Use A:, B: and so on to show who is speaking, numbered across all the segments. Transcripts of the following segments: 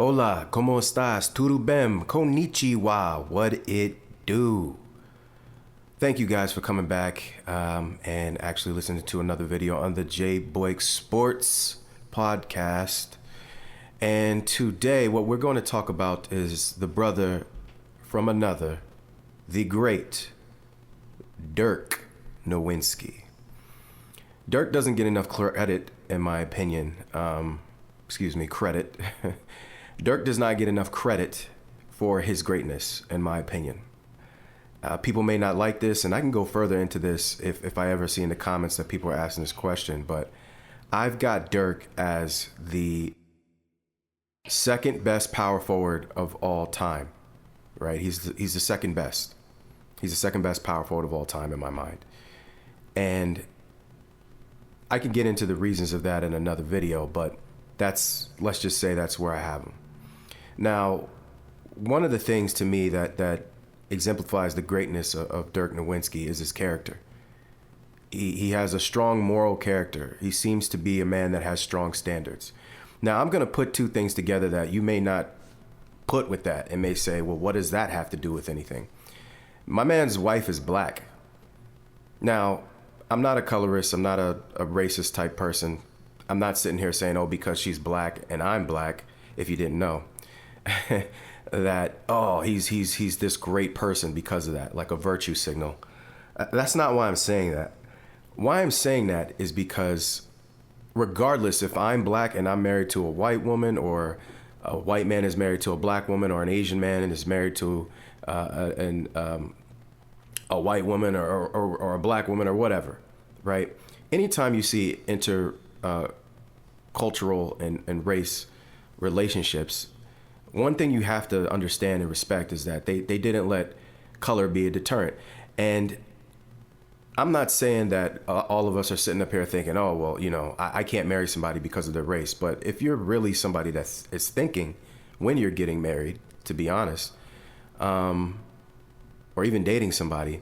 A: Hola, ¿cómo estás? Tudo bem? Konnichiwa. What it do? Thank you guys for coming back and actually listening to another video on the J Boyk Sports podcast. And today, what we're going to talk about is the brother from another, the great Dirk Nowitzki. Dirk doesn't get enough credit, in my opinion. Credit. Dirk does not get enough credit for his greatness, in my opinion. People may not like this, and I can go further into this if I ever see in the comments that people are asking this question, but I've got Dirk as the second best power forward of all time, right? He's the second best. He's the second best power forward of all time in my mind. And I can get into the reasons of that in another video, but let's just say that's where I have him. Now, one of the things to me that exemplifies the greatness of Dirk Nowitzki is his character. He has a strong moral character. He seems to be a man that has strong standards. Now, I'm going to put two things together that you may not put with that and may say, well, what does that have to do with anything? My man's wife is black. Now, I'm not a colorist. I'm not a racist type person. I'm not sitting here saying, oh, because she's black and I'm black, if you didn't know, that, oh, he's this great person because of that, like a virtue signal. That's not why I'm saying that. Why I'm saying that is because regardless if I'm black and I'm married to a white woman, or a white man is married to a black woman, or an Asian man and is married to a white woman or a black woman or whatever, right? Anytime you see cultural and race relationships, one thing you have to understand and respect is that they didn't let color be a deterrent. And I'm not saying that all of us are sitting up here thinking, oh, well, you know, I can't marry somebody because of their race. But if you're really somebody that is thinking when you're getting married, to be honest, or even dating somebody,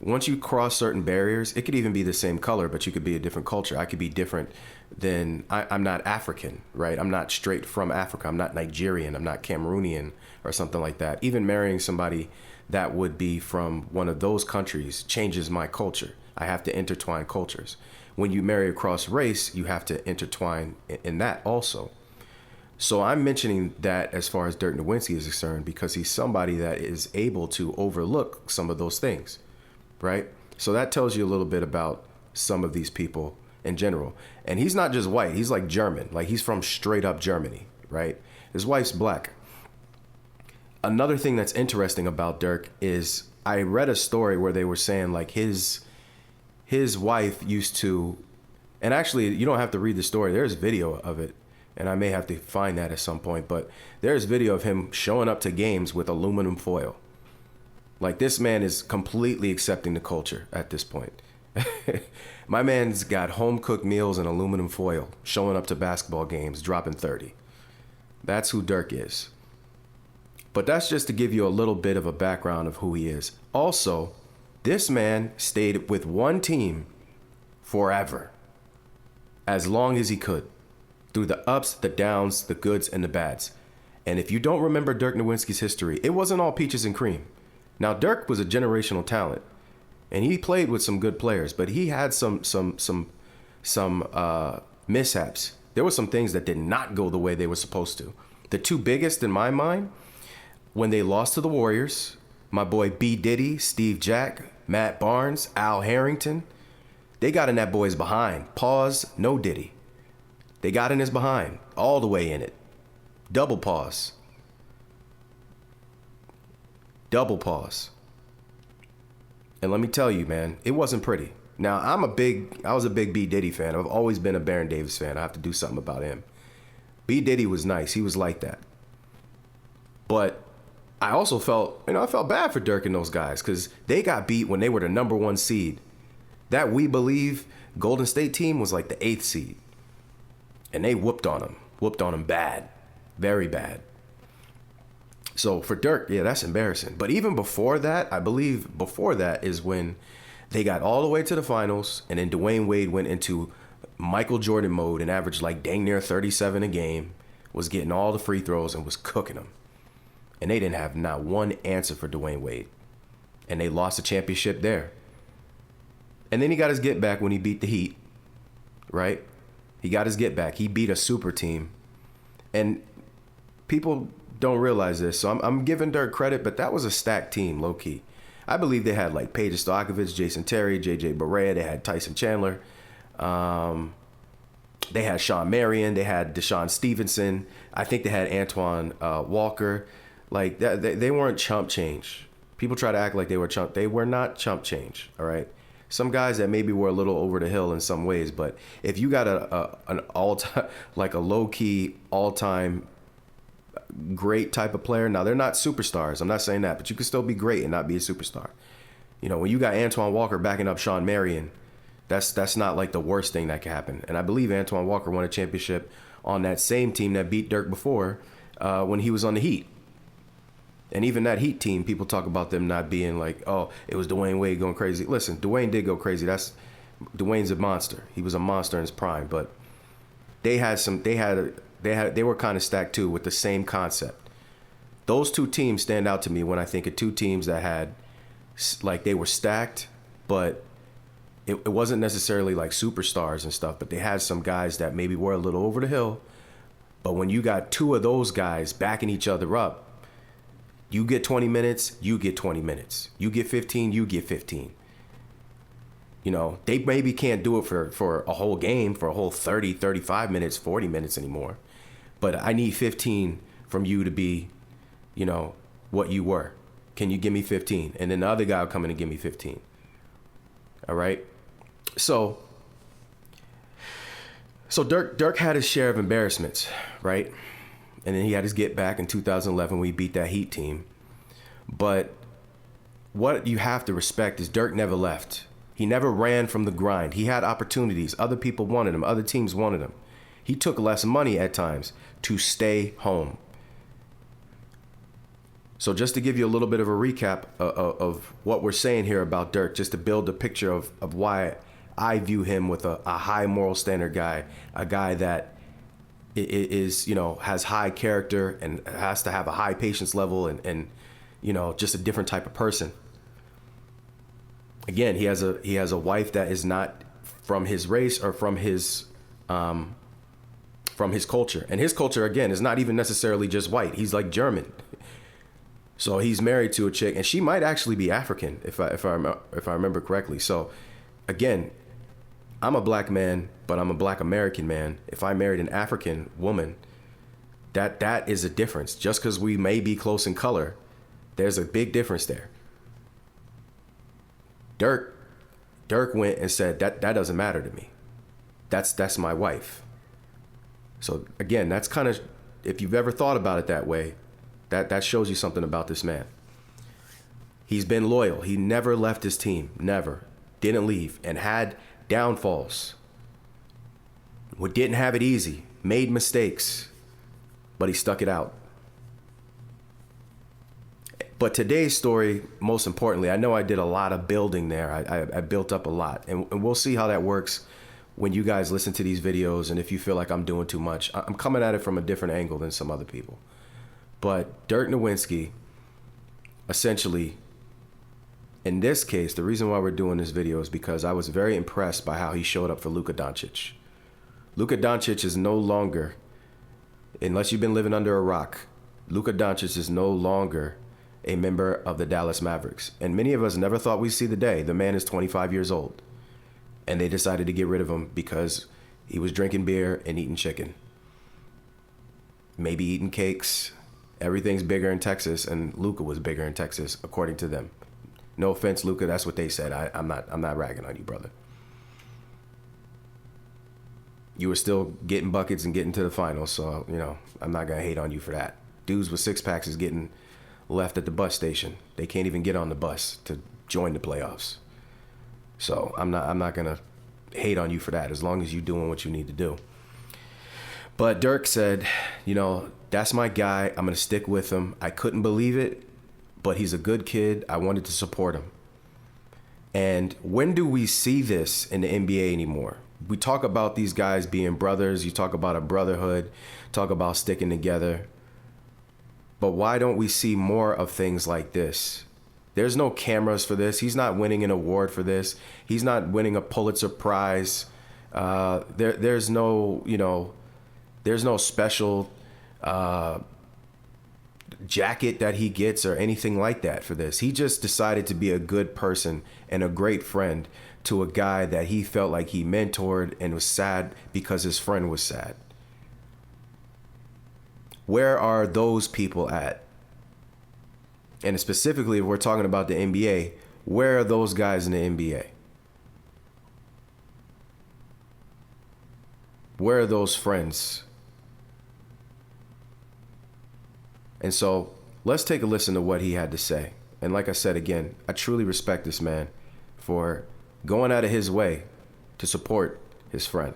A: once you cross certain barriers, it could even be the same color, but you could be a different culture. I could be different than, I'm not African, right? I'm not straight from Africa. I'm not Nigerian. I'm not Cameroonian or something like that. Even marrying somebody that would be from one of those countries changes my culture. I have to intertwine cultures. When you marry across race, you have to intertwine in that also. So I'm mentioning that as far as Dirk Nowitzki is concerned, because he's somebody that is able to overlook some of those things, right? So that tells you a little bit about some of these people in general. And he's not just white, he's like German, like he's from straight up Germany, right? His wife's black. Another thing that's interesting about Dirk is I read a story where they were saying like his wife used to, and actually you don't have to read the story, there's video of it, and I may have to find that at some point, but there's video of him showing up to games with aluminum foil. Like, this man is completely accepting the culture at this point. My man's got home-cooked meals and aluminum foil, showing up to basketball games, dropping 30. That's who Dirk is. But that's just to give you a little bit of a background of who he is. Also, this man stayed with one team forever, as long as he could, through the ups, the downs, the goods, and the bads. And if you don't remember Dirk Nowitzki's history, it wasn't all peaches and cream. Now, Dirk was a generational talent, and he played with some good players, but he had some mishaps. There were some things that did not go the way they were supposed to. The two biggest in my mind, when they lost to the Warriors, my boy B. Diddy, Steve Jack, Matt Barnes, Al Harrington, they got in that boy's behind. Pause, no Diddy. They got in his behind, all the way in it. Double pause. Double pause. And let me tell you, man, it wasn't pretty. Now, I was a big B. Diddy fan. I've always been a Baron Davis fan. I have to do something about him. B. Diddy was nice. He was like that. But I also felt bad for Dirk and those guys, because they got beat when they were the number 1 seed. That We Believe Golden State team was like the 8th seed. And they whooped on them bad, very bad. So for Dirk, yeah, that's embarrassing. But even before that, I believe before that is when they got all the way to the finals, and then Dwayne Wade went into Michael Jordan mode and averaged like dang near 37 a game, was getting all the free throws and was cooking them. And they didn't have not one answer for Dwayne Wade. And they lost the championship there. And then he got his get back when he beat the Heat, right? He got his get back. He beat a super team. And people don't realize this. So I'm giving Dirk credit, but that was a stacked team, low key. I believe they had like Peja Stojakovic, Jason Terry, J.J. Barea. They had Tyson Chandler. They had Sean Marion. They had Deshaun Stevenson. I think they had Antoine Walker. Like that, they weren't chump change. People try to act like they were chump. They were not chump change. All right. Some guys that maybe were a little over the hill in some ways, but if you got an all time, like a low key all time great type of player, now they're not superstars. I'm not saying that, but you can still be great and not be a superstar. You know, when you got Antoine Walker backing up Sean Marion, that's not like the worst thing that could happen. And I believe Antoine Walker won a championship on that same team that beat Dirk before when he was on the Heat. And even that Heat team, people talk about them not being like, oh, it was Dwayne Wade going crazy. Listen, Dwayne did go crazy. Dwayne's a monster. He was a monster in his prime, but they were kind of stacked too with the same concept. Those two teams stand out to me when I think of two teams that had, like, they were stacked, but it wasn't necessarily like superstars and stuff, but they had some guys that maybe were a little over the hill. But when you got two of those guys backing each other up, you get 20 minutes, you get 20 minutes. You get 15, you get 15. You know, they maybe can't do it for a whole game, for a whole 30, 35 minutes, 40 minutes anymore. But I need 15 from you to be, you know, what you were. Can you give me 15? And then the other guy will come in and give me 15. All right? So Dirk had his share of embarrassments, right? And then he had his get back in 2011 when he beat that Heat team. But what you have to respect is Dirk never left. He never ran from the grind. He had opportunities. Other people wanted him. Other teams wanted him. He took less money at times to stay home. So just to give you a little bit of a recap of what we're saying here about Dirk, just to build a picture of why I view him with a high moral standard guy, a guy that is, you know, has high character and has to have a high patience level and you know, just a different type of person. Again, he has a wife that is not from his race or from his culture. And his culture, again, is not even necessarily just white. He's like German. So he's married to a chick, and she might actually be African, if I remember correctly. So again, I'm a black man, but I'm a black American man. If I married an African woman, that is a difference. Just because we may be close in color, there's a big difference there. Dirk went and said that doesn't matter to me. That's my wife. So again, that's kind of, if you've ever thought about it that way, that shows you something about this man. He's been loyal. He never left his team. Never. Didn't leave. And had downfalls. Didn't have it easy. Made mistakes. But he stuck it out. But today's story, most importantly, I know I did a lot of building there. I built up a lot. And we'll see how that works when you guys listen to these videos and if you feel like I'm doing too much. I'm coming at it from a different angle than some other people. But Dirk Nowitzki, essentially, in this case, the reason why we're doing this video is because I was very impressed by how he showed up for Luka Doncic. Luka Doncic is no longer, unless you've been living under a rock, Luka Doncic is no longer a member of the Dallas Mavericks. And many of us never thought we'd see the day. The man is 25 years old. And they decided to get rid of him because he was drinking beer and eating chicken. Maybe eating cakes. Everything's bigger in Texas, and Luka was bigger in Texas, according to them. No offense, Luka, that's what they said. I'm not ragging on you, brother. You were still getting buckets and getting to the finals, so, you know, I'm not going to hate on you for that. Dudes with six packs is getting left at the bus station. They can't even get on the bus to join the playoffs. So I'm not going to hate on you for that, as long as you're doing what you need to do. But Dirk said, you know, that's my guy. I'm going to stick with him. I couldn't believe it, but he's a good kid. I wanted to support him. And when do we see this in the NBA anymore? we talk about these guys being brothers. You talk about a brotherhood, talk about sticking together. But why don't we see more of things like this? There's no cameras for this. He's not winning an award for this. He's not winning a Pulitzer Prize. There's no, there's no special jacket that he gets or anything like that for this. He just decided to be a good person and a great friend to a guy that he felt like he mentored and was sad because his friend was sad. Where are those people at? And specifically, if we're talking about the NBA, where are those guys in the NBA? Where are those friends? And so let's take a listen to what he had to say. And like I said, again, I truly respect this man for going out of his way to support his friend.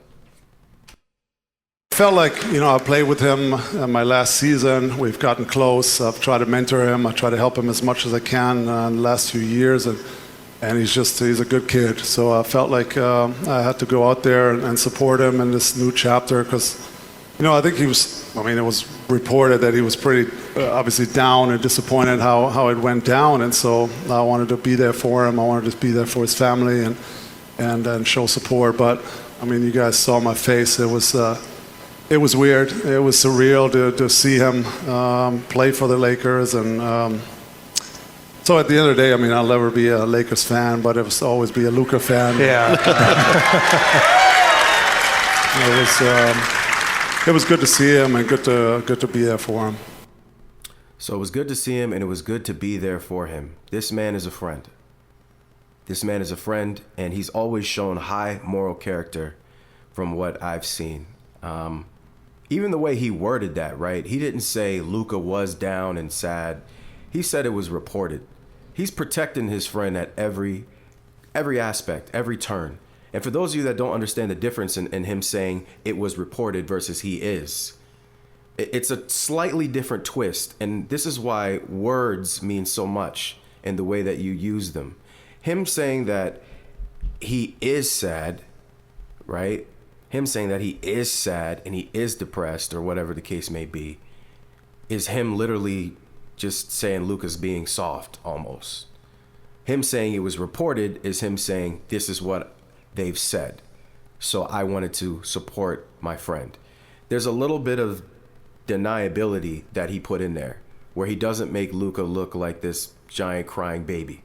B: Felt like, I played with him my last season. We've gotten close. I've tried to mentor him. I try to help him as much as I can in the last few years. And he's a good kid. So I felt like I had to go out there and support him in this new chapter because, I think it was reported that he was pretty obviously down and disappointed how it went down. And so I wanted to be there for him. I wanted to be there for his family and show support. But, you guys saw my face. It was weird. It was surreal to see him play for the Lakers. And so at the end of the day, I'll never be a Lakers fan, but it was always be a Luka fan.
C: Yeah.
B: It was good to see him and good to be there for him.
A: So it was good to see him and it was good to be there for him. This man is a friend. This man is a friend, and he's always shown high moral character from what I've seen. Even the way he worded that, right? He didn't say Luka was down and sad. He said it was reported. He's protecting his friend at every aspect, every turn. And for those of you that don't understand the difference in him saying it was reported versus he is, it's a slightly different twist. And this is why words mean so much in the way that you use them. Him saying that he is sad, right? Him saying that he is sad and he is depressed or whatever the case may be is him literally just saying Luka's being soft almost. Him saying it was reported is him saying this is what they've said. So I wanted to support my friend. There's a little bit of deniability that he put in there where he doesn't make Luka look like this giant crying baby.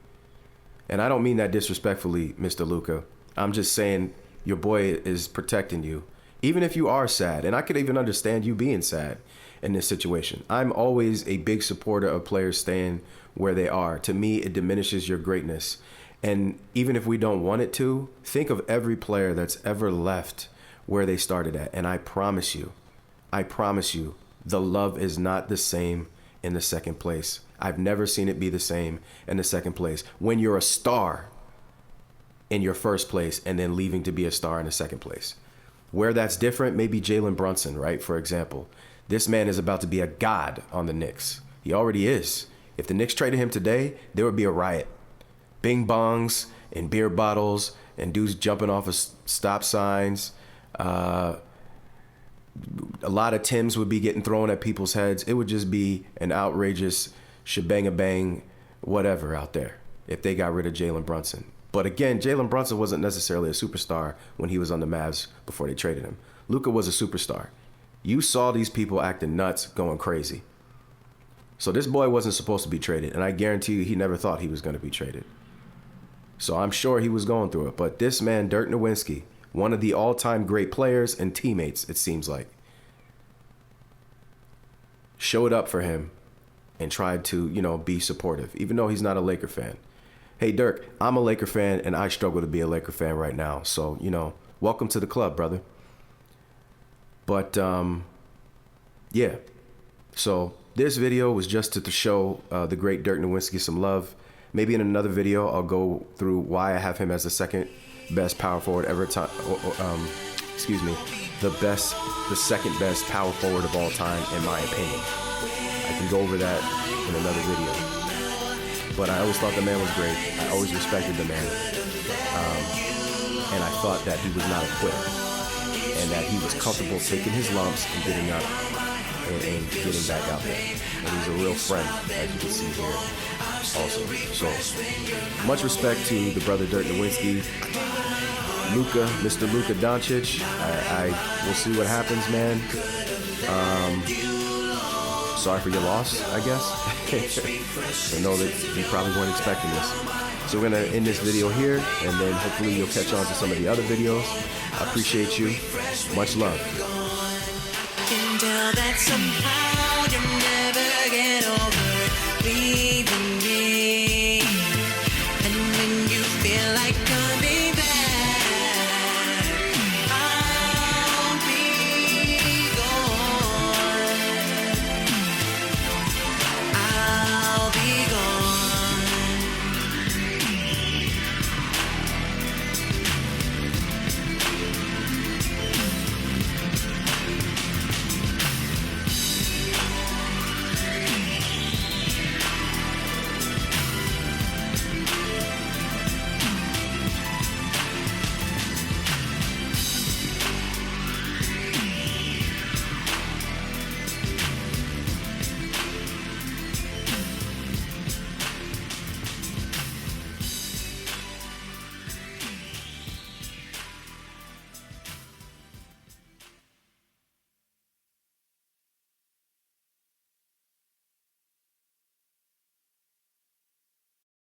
A: And I don't mean that disrespectfully, Mr. Luka. I'm just saying your boy is protecting you, even if you are sad. And I could even understand you being sad in this situation. I'm always a big supporter of players staying where they are. To me, it diminishes your greatness. And even if we don't want it to, think of every player that's ever left where they started at. And I promise you, the love is not the same in the second place. I've never seen it be the same in the second place. When you're a star in your first place and then leaving to be a star in the second place. Where that's different, maybe Jalen Brunson, right? For example, this man is about to be a god on the Knicks. He already is. If the Knicks traded him today, there would be a riot. Bing bongs and beer bottles and dudes jumping off of stop signs. A lot of Tims would be getting thrown at people's heads. It would just be an outrageous shebang-a-bang whatever out there if they got rid of Jalen Brunson. But again, Jalen Brunson wasn't necessarily a superstar when he was on the Mavs before they traded him. Luka was a superstar. You saw these people acting nuts, going crazy. So this boy wasn't supposed to be traded, and I guarantee you he never thought he was going to be traded. So I'm sure he was going through it. But this man, Dirk Nowitzki, one of the all-time great players and teammates, it seems like, showed up for him and tried to, be supportive, even though he's not a Laker fan. Hey, Dirk, I'm a Laker fan, and I struggle to be a Laker fan right now. So, welcome to the club, brother. But, yeah. So this video was just to show the great Dirk Nowitzki some love. Maybe in another video, I'll go through why I have him as the second best power forward ever. The second best power forward of all time, in my opinion. I can go over that in another video. But I always thought the man was great. I always respected the man. and I thought that he was not a quitter, and that he was comfortable taking his lumps and getting up and getting back out there. And he's a real friend, as you can see here also. So much respect to the brother Dirk Nowitzki. Luka, Mr. Luka Doncic, I will see what happens, man. Sorry for your loss, I guess. I know that you probably weren't expecting this. So we're gonna end this video here, and then hopefully you'll catch on to some of the other videos. I appreciate you. Much love.